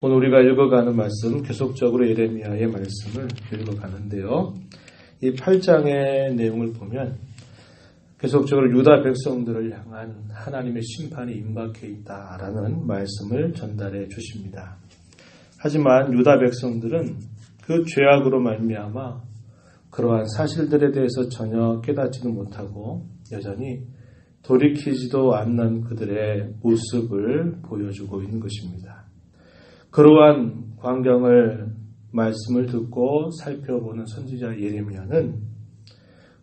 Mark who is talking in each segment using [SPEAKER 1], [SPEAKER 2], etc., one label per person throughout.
[SPEAKER 1] 오늘 우리가 읽어가는 말씀, 계속적으로 예레미야의 말씀을 읽어가는데요. 이 8장의 내용을 보면 계속적으로 유다 백성들을 향한 하나님의 심판이 임박해 있다라는 말씀을 전달해 주십니다. 하지만 유다 백성들은 그 죄악으로 말미암아 그러한 사실들에 대해서 전혀 깨닫지도 못하고 여전히 돌이키지도 않는 그들의 모습을 보여주고 있는 것입니다. 그러한 광경을 말씀을 듣고 살펴보는 선지자 예레미야는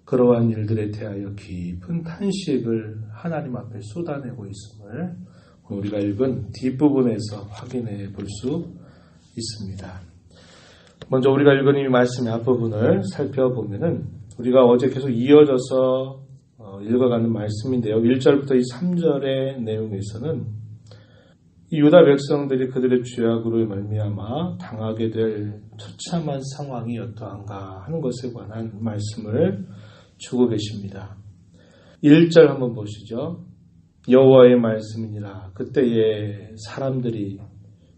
[SPEAKER 1] 그러한 일들에 대하여 깊은 탄식을 하나님 앞에 쏟아내고 있음을 우리가 읽은 뒷부분에서 확인해 볼 수 있습니다. 먼저 우리가 읽은 이 말씀의 앞부분을 살펴보면은 우리가 어제 계속 이어져서 읽어가는 말씀인데요. 1절부터 이 3절의 내용에서는 이 유다 백성들이 그들의 죄악으로 말미암아 당하게 될 처참한 상황이 어떠한가 하는 것에 관한 말씀을 주고 계십니다. 1절 한번 보시죠. 여호와의 말씀이니라. 그때에 사람들이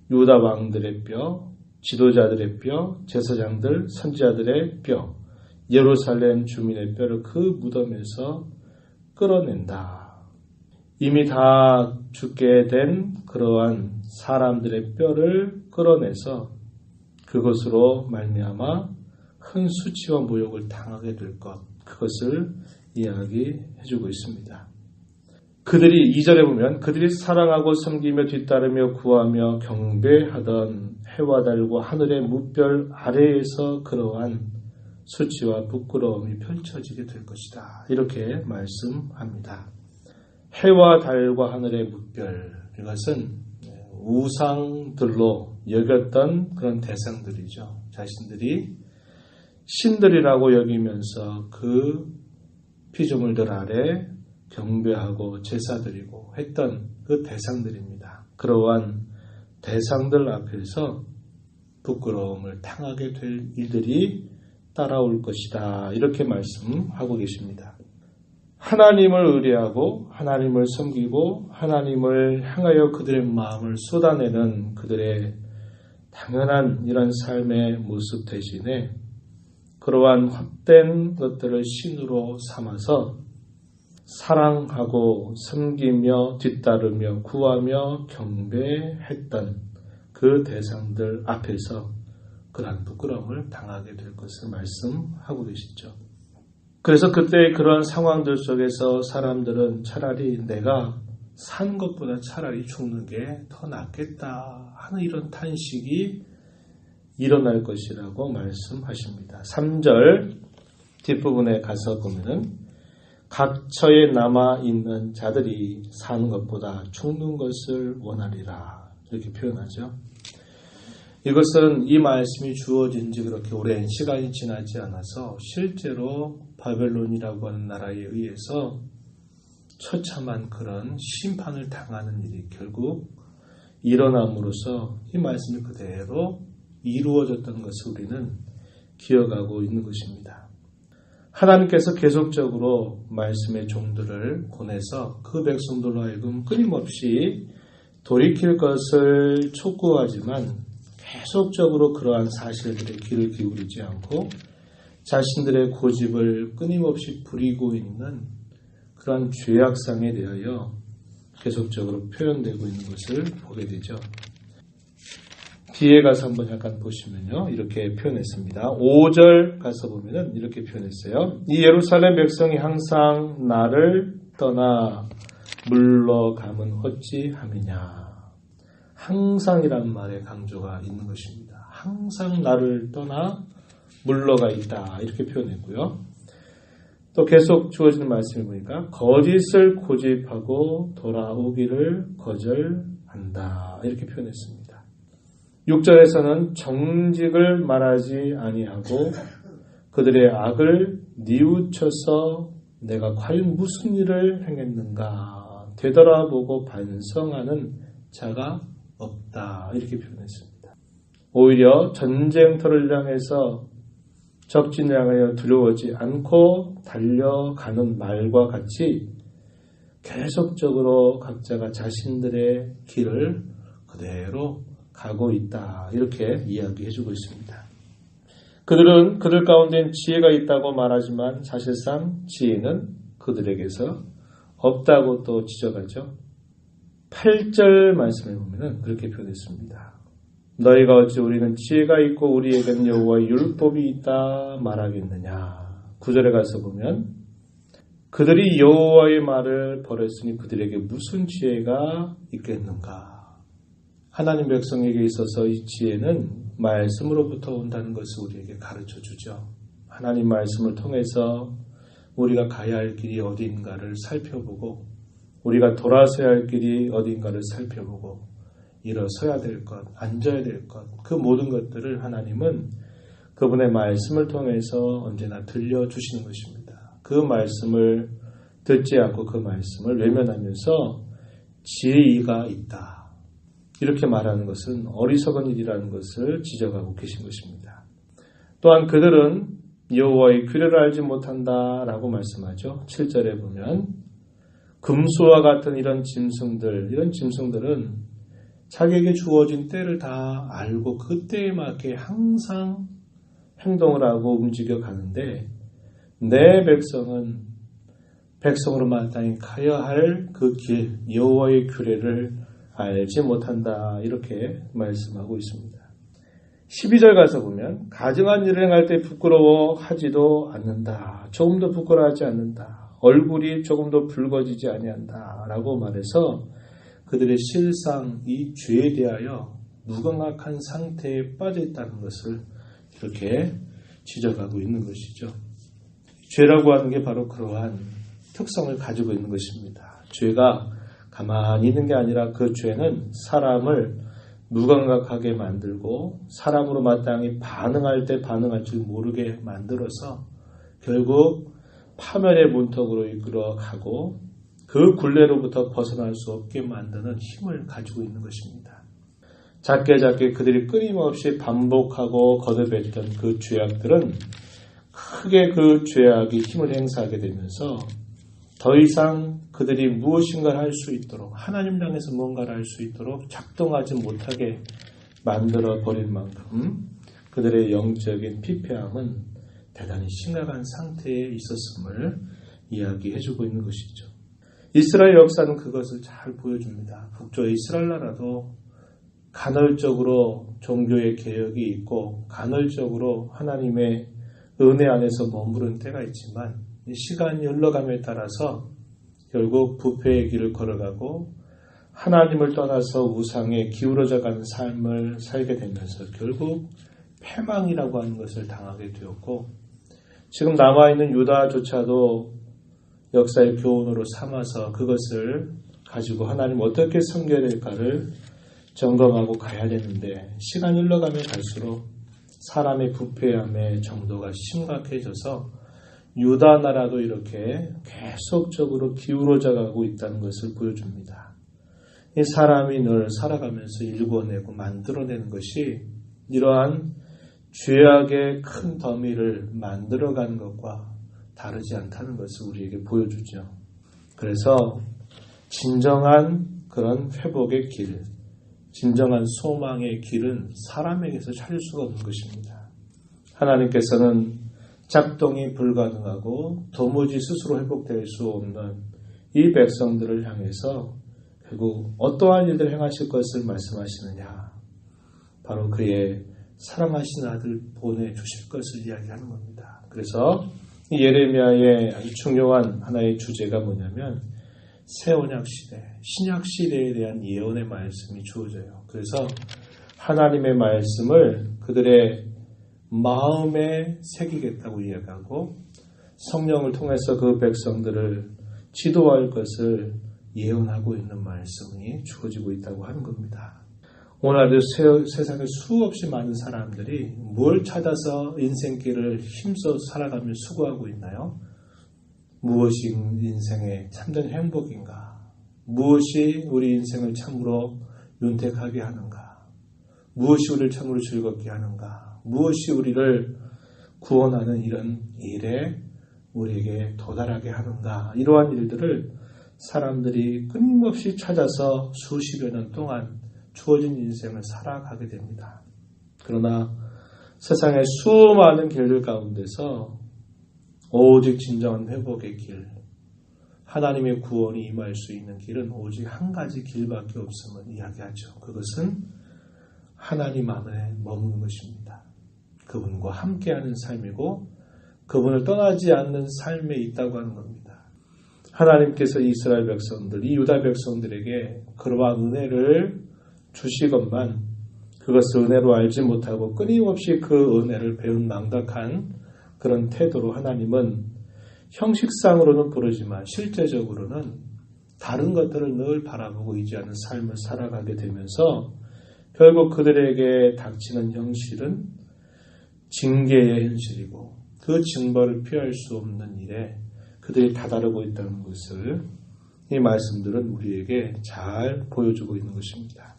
[SPEAKER 1] 유다 왕들의 뼈, 지도자들의 뼈, 제사장들, 선지자들의 뼈, 예루살렘 주민의 뼈를 그 무덤에서 끌어낸다. 이미 다 죽게 된 그러한 사람들의 뼈를 끌어내서 그것으로 말미암아 큰 수치와 모욕을 당하게 될 것, 그것을 이야기해주고 있습니다. 그들이 2절에 보면 그들이 사랑하고 섬기며 뒤따르며 구하며 경배하던 해와 달과 하늘의 무별 아래에서 그러한 수치와 부끄러움이 펼쳐지게 될 것이다. 이렇게 말씀합니다. 해와 달과 하늘의 무별, 이것은 우상들로 여겼던 그런 대상들이죠. 자신들이 신들이라고 여기면서 그 피조물들 아래 경배하고 제사드리고 했던 그 대상들입니다. 그러한 대상들 앞에서 부끄러움을 당하게 될 일들이 따라올 것이다. 이렇게 말씀하고 계십니다. 하나님을 의뢰하고 하나님을 섬기고 하나님을 향하여 그들의 마음을 쏟아내는 그들의 당연한 이런 삶의 모습 대신에 그러한 헛된 것들을 신으로 삼아서 사랑하고 섬기며 뒤따르며 구하며 경배했던 그 대상들 앞에서 그러한 부끄러움을 당하게 될 것을 말씀하고 계시죠. 그래서 그때 그러한 상황들 속에서 사람들은 차라리 내가 산 것보다 차라리 죽는 게 더 낫겠다 하는 이런 탄식이 일어날 것이라고 말씀하십니다. 3절 뒷부분에 가서 보면은 각처에 남아있는 자들이 사는 것보다 죽는 것을 원하리라 이렇게 표현하죠. 이것은 이 말씀이 주어진 지 그렇게 오랜 시간이 지나지 않아서 실제로 바벨론이라고 하는 나라에 의해서 처참한 그런 심판을 당하는 일이 결국 일어남으로써 이 말씀이 그대로 이루어졌던 것을 우리는 기억하고 있는 것입니다. 하나님께서 계속적으로 말씀의 종들을 보내서 그 백성들로 하여금 끊임없이 돌이킬 것을 촉구하지만 계속적으로 그러한 사실들에 귀를 기울이지 않고 자신들의 고집을 끊임없이 부리고 있는 그러한 죄악상에 대하여 계속적으로 표현되고 있는 것을 보게 되죠. 뒤에 가서 한번 잠깐 보시면요. 이렇게 표현했습니다. 5절 가서 보면은 이렇게 표현했어요. 이 예루살렘 백성이 항상 나를 떠나 물러감은 어찌함이냐. 항상이란 말에 강조가 있는 것입니다. 항상 나를 떠나 물러가 있다. 이렇게 표현했고요. 또 계속 주어지는 말씀을 보니까 거짓을 고집하고 돌아오기를 거절한다. 이렇게 표현했습니다. 6절에서는 정직을 말하지 아니하고 그들의 악을 뉘우쳐서 내가 과연 무슨 일을 행했는가 되돌아보고 반성하는 자가 없다. 이렇게 표현했습니다. 오히려 전쟁터를 향해서 적진을 향하여 두려워하지 않고 달려가는 말과 같이 계속적으로 각자가 자신들의 길을 그대로 가고 있다. 이렇게 이야기해주고 있습니다. 그들은 그들 가운데는 지혜가 있다고 말하지만 사실상 지혜는 그들에게서 없다고 또 지적하죠. 8절 말씀에 보면 그렇게 표현했습니다. 너희가 어찌 우리는 지혜가 있고 우리에게는 여호와의 율법이 있다 말하겠느냐. 9절에 가서 보면 그들이 여호와의 말을 버렸으니 그들에게 무슨 지혜가 있겠는가. 하나님 백성에게 있어서 이 지혜는 말씀으로부터 온다는 것을 우리에게 가르쳐 주죠. 하나님 말씀을 통해서 우리가 가야 할 길이 어디인가를 살펴보고 우리가 돌아서야 할 길이 어디인가를 살펴보고 일어서야 될 것, 앉아야 될 것, 그 모든 것들을 하나님은 그분의 말씀을 통해서 언제나 들려주시는 것입니다. 그 말씀을 듣지 않고 그 말씀을 외면하면서 지혜가 있다. 이렇게 말하는 것은 어리석은 일이라는 것을 지적하고 계신 것입니다. 또한 그들은 여호와의 규례를 알지 못한다라고 말씀하죠. 7절에 보면 금수와 같은 이런 짐승들은 자기에게 주어진 때를 다 알고 그 때에 맞게 항상 행동을 하고 움직여 가는데 내 백성은 백성으로 마땅히 가야 할 그 길, 여호와의 규례를 알지 못한다. 이렇게 말씀하고 있습니다. 12절 가서 보면 가증한 일을 행할 때 부끄러워하지도 않는다. 조금도 부끄러워하지 않는다. 얼굴이 조금도 붉어지지 아니한다. 라고 말해서 그들의 실상 이 죄에 대하여 무감각한 상태에 빠져 있다는 것을 이렇게 지적하고 있는 것이죠. 죄라고 하는 게 바로 그러한 특성을 가지고 있는 것입니다. 죄가 가만히 있는 게 아니라 그 죄는 사람을 무감각하게 만들고 사람으로 마땅히 반응할 때 반응할 줄 모르게 만들어서 결국 파멸의 문턱으로 이끌어가고 그 굴레로부터 벗어날 수 없게 만드는 힘을 가지고 있는 것입니다. 작게 그들이 끊임없이 반복하고 거듭했던 그 죄악들은 크게 그 죄악이 힘을 행사하게 되면서 더 이상 그들이 무엇인가를 할 수 있도록 하나님 향해서 뭔가를 할 수 있도록 작동하지 못하게 만들어 버릴 만큼 그들의 영적인 피폐함은 대단히 심각한 상태에 있었음을 이야기해주고 있는 것이죠. 이스라엘 역사는 그것을 잘 보여줍니다. 북쪽의 이스라엘 나라도 간헐적으로 종교의 개혁이 있고 간헐적으로 하나님의 은혜 안에서 머무른 때가 있지만 시간이 흘러감에 따라서 결국 부패의 길을 걸어가고 하나님을 떠나서 우상에 기울어져가는 삶을 살게 되면서 결국 패망이라고 하는 것을 당하게 되었고 지금 남아있는 유다조차도 역사의 교훈으로 삼아서 그것을 가지고 하나님 어떻게 섬겨야 될까를 점검하고 가야 되는데 시간이 흘러가면 갈수록 사람의 부패함의 정도가 심각해져서 유다 나라도 이렇게 계속적으로 기울어져 가고 있다는 것을 보여줍니다. 이 사람이 늘 살아가면서 일궈내고 만들어내는 것이 이러한 죄악의 큰 더미를 만들어가는 것과 다르지 않다는 것을 우리에게 보여주죠. 그래서 진정한 그런 회복의 길, 진정한 소망의 길은 사람에게서 찾을 수가 없는 것입니다. 하나님께서는 작동이 불가능하고 도무지 스스로 회복될 수 없는 이 백성들을 향해서 결국 어떠한 일들을 행하실 것을 말씀하시느냐. 바로 그의 사랑하신 아들 보내주실 것을 이야기하는 겁니다. 그래서 이 예레미야의 아주 중요한 하나의 주제가 뭐냐면 새 언약 시대, 신약 시대에 대한 예언의 말씀이 주어져요. 그래서 하나님의 말씀을 그들의 마음에 새기겠다고 이야기하고 성령을 통해서 그 백성들을 지도할 것을 예언하고 있는 말씀이 주어지고 있다고 하는 겁니다. 오늘도 세상에 수없이 많은 사람들이 뭘 찾아서 인생길을 힘써 살아가며 수고하고 있나요? 무엇이 인생의 참된 행복인가? 무엇이 우리 인생을 참으로 윤택하게 하는가? 무엇이 우리를 참으로 즐겁게 하는가? 무엇이 우리를 구원하는 이런 일에 우리에게 도달하게 하는가? 이러한 일들을 사람들이 끊임없이 찾아서 수십여 년 동안 주어진 인생을 살아가게 됩니다. 그러나 세상의 수많은 길들 가운데서 오직 진정한 회복의 길, 하나님의 구원이 임할 수 있는 길은 오직 한 가지 길밖에 없음을 이야기하죠. 그것은 하나님 안에 머무는 것입니다. 그분과 함께하는 삶이고 그분을 떠나지 않는 삶에 있다고 하는 겁니다. 하나님께서 이스라엘 백성들, 이 유다 백성들에게 그러한 은혜를 주시건만 그것을 은혜로 알지 못하고 끊임없이 그 은혜를 배은망덕한 그런 태도로 하나님은 형식상으로는 부르지만 실제적으로는 다른 것들을 늘 바라보고 의지하는 삶을 살아가게 되면서 결국 그들에게 닥치는 현실은 징계의 현실이고 그 징벌을 피할 수 없는 일에 그들이 다다르고 있다는 것을 이 말씀들은 우리에게 잘 보여주고 있는 것입니다.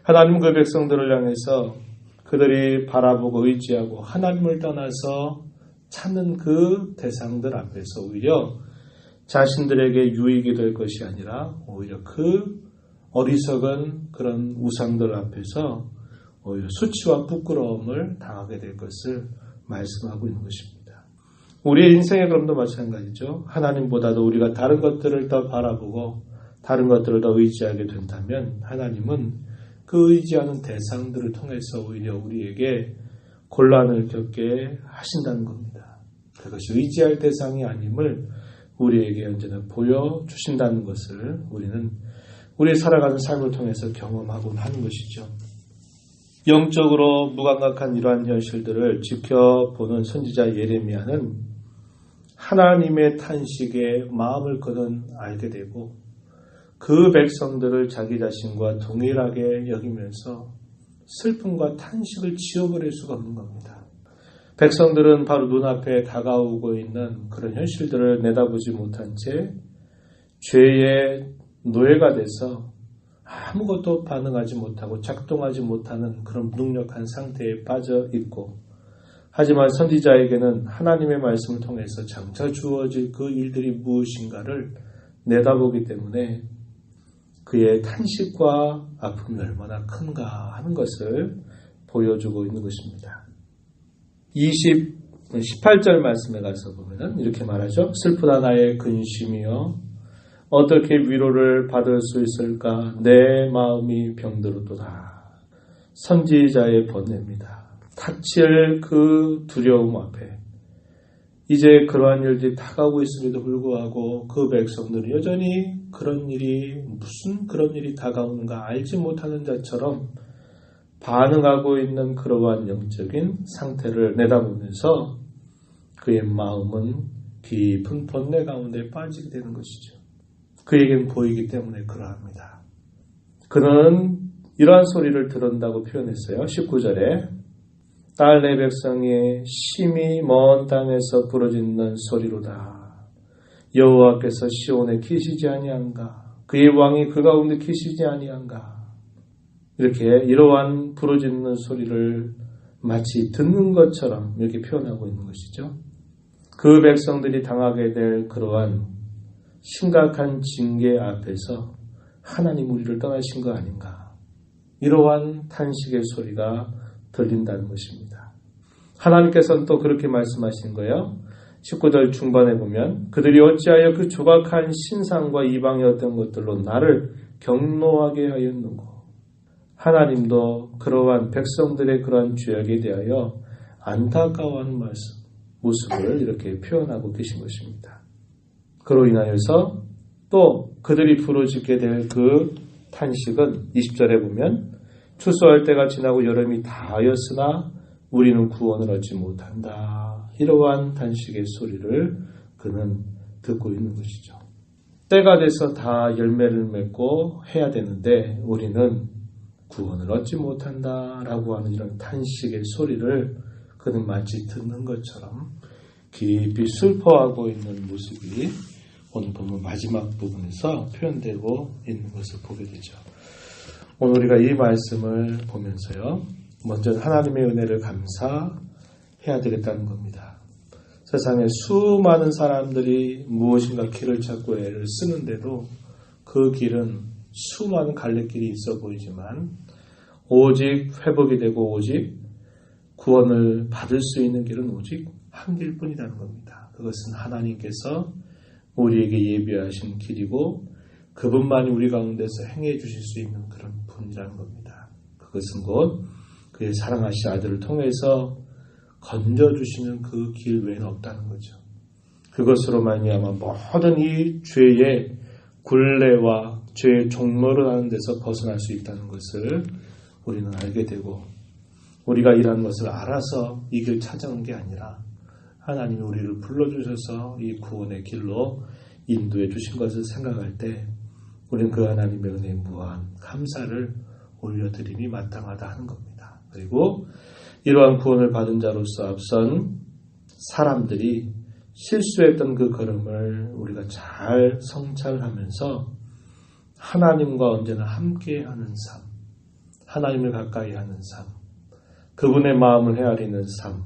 [SPEAKER 1] 하나님 그 백성들을 향해서 그들이 바라보고 의지하고 하나님을 떠나서 찾는 그 대상들 앞에서 오히려 자신들에게 유익이 될 것이 아니라 오히려 그 어리석은 그런 우상들 앞에서 오히려 수치와 부끄러움을 당하게 될 것을 말씀하고 있는 것입니다. 우리의 인생의 그럼도 마찬가지죠. 하나님보다도 우리가 다른 것들을 더 바라보고 다른 것들을 더 의지하게 된다면 하나님은 그 의지하는 대상들을 통해서 오히려 우리에게 곤란을 겪게 하신다는 겁니다. 그것이 의지할 대상이 아님을 우리에게 언제나 보여주신다는 것을 우리는 우리 살아가는 삶을 통해서 경험하곤 하는 것이죠. 영적으로 무감각한 이러한 현실들을 지켜보는 선지자 예레미야는 하나님의 탄식에 마음을 그는 알게 되고 그 백성들을 자기 자신과 동일하게 여기면서 슬픔과 탄식을 지워버릴 수가 없는 겁니다. 백성들은 바로 눈앞에 다가오고 있는 그런 현실들을 내다보지 못한 채 죄의 노예가 돼서 아무것도 반응하지 못하고 작동하지 못하는 그런 무능력한 상태에 빠져 있고 하지만 선지자에게는 하나님의 말씀을 통해서 장차 주어질 그 일들이 무엇인가를 내다보기 때문에 그의 탄식과 아픔이 얼마나 큰가 하는 것을 보여주고 있는 것입니다. 18절 말씀에 가서 보면 이렇게 말하죠. 슬프다 나의 근심이여 어떻게 위로를 받을 수 있을까? 내 마음이 병들었도다. 선지자의 번뇌입니다. 닥칠 그 두려움 앞에 이제 그러한 일들이 다가오고 있음에도 불구하고 그 백성들은 여전히 무슨 그런 일이 다가오는가 알지 못하는 자처럼 반응하고 있는 그러한 영적인 상태를 내다보면서 그의 마음은 깊은 번뇌 가운데 빠지게 되는 것이죠. 그에겐 보이기 때문에 그러합니다. 그는 이러한 소리를 들은다고 표현했어요. 19절에 딸 내 백성이 심히 먼 땅에서 부르짖는 소리로다. 여호와께서 시온에 계시지 아니한가? 그의 왕이 그 가운데 계시지 아니한가? 이렇게 이러한 부르짖는 소리를 마치 듣는 것처럼 이렇게 표현하고 있는 것이죠. 그 백성들이 당하게 될 그러한 심각한 징계 앞에서 하나님 우리를 떠나신 거 아닌가? 이러한 탄식의 소리가 들린다는 것입니다. 하나님께서는 또 그렇게 말씀하신 거예요. 19절 중반에 보면 그들이 어찌하여 그 조각한 신상과 이방의 어떤 것들로 나를 경노하게 하였는고. 하나님도 그러한 백성들의 그러한 죄악에 대하여 안타까워하는 모습을 이렇게 표현하고 계신 것입니다. 그로 인하여서 또 그들이 부르짖게 될 그 탄식은 20절에 보면 추수할 때가 지나고 여름이 다하였으나 우리는 구원을 얻지 못한다. 이러한 탄식의 소리를 그는 듣고 있는 것이죠. 때가 돼서 다 열매를 맺고 해야 되는데 우리는 구원을 얻지 못한다라고 하는 이런 탄식의 소리를 그는 마치 듣는 것처럼 깊이 슬퍼하고 있는 모습이 오늘 본문 마지막 부분에서 표현되고 있는 것을 보게 되죠. 오늘 우리가 이 말씀을 보면서요. 먼저 하나님의 은혜를 감사해야 되겠다는 겁니다. 세상에 수많은 사람들이 무엇인가 길을 찾고 애를 쓰는데도 그 길은 수많은 갈래길이 있어 보이지만 오직 회복이 되고 오직 구원을 받을 수 있는 길은 오직 한 길뿐이라는 겁니다. 그것은 하나님께서 우리에게 예비하신 길이고 그분만이 우리 가운데서 행해 주실 수 있는 그런 분이라는 겁니다. 그것은 곧 그의 사랑하신 아들을 통해서 건져주시는 그 길 외에는 없다는 거죠. 그것으로 말미암아 모든 이 죄의 굴레와 죄의 종로를 하는 데서 벗어날 수 있다는 것을 우리는 알게 되고 우리가 이러한 것을 알아서 이 길 찾아온 게 아니라 하나님이 우리를 불러주셔서 이 구원의 길로 인도해 주신 것을 생각할 때 우리는 그 하나님의 은혜에 무한 감사를 올려드림이 마땅하다 하는 겁니다. 그리고 이러한 구원을 받은 자로서 앞선 사람들이 실수했던 그 걸음을 우리가 잘 성찰하면서 하나님과 언제나 함께하는 삶, 하나님을 가까이 하는 삶, 그분의 마음을 헤아리는 삶,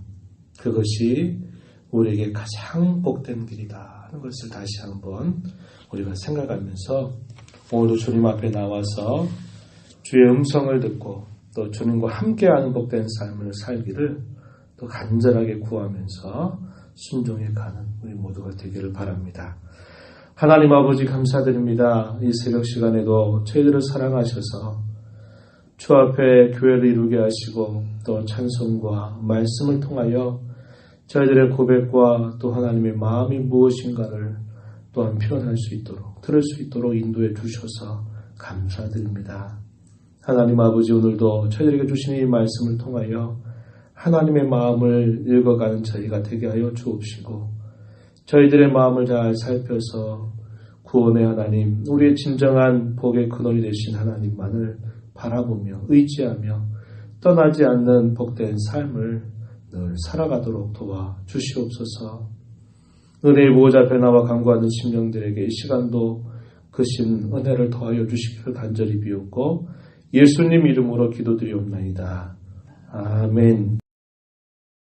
[SPEAKER 1] 그것이 우리에게 가장 복된 길이다 하는 것을 다시 한번 우리가 생각하면서 오늘도 주님 앞에 나와서 주의 음성을 듣고 또 주님과 함께하는 복된 삶을 살기를 또 간절하게 구하면서 순종해 가는 우리 모두가 되기를 바랍니다. 하나님 아버지 감사드립니다. 이 새벽 시간에도 저희들을 사랑하셔서 주 앞에 교회를 이루게 하시고 또 찬송과 말씀을 통하여 저희들의 고백과 또 하나님의 마음이 무엇인가를 또한 표현할 수 있도록 들을 수 있도록 인도해 주셔서 감사드립니다. 하나님 아버지 오늘도 저희들에게 주신 이 말씀을 통하여 하나님의 마음을 읽어가는 저희가 되게 하여 주옵시고 저희들의 마음을 잘 살펴서 구원의 하나님, 우리의 진정한 복의 근원이 되신 하나님만을 바라보며 의지하며 떠나지 않는 복된 삶을 늘 살아가도록 도와 주시옵소서. 은혜의 보호자 앞에 나와 간구하는 심령들에게 이 시간도 그 신 은혜를 더하여 주시기를 간절히 비옵고 예수님 이름으로 기도드리옵나이다. 아멘.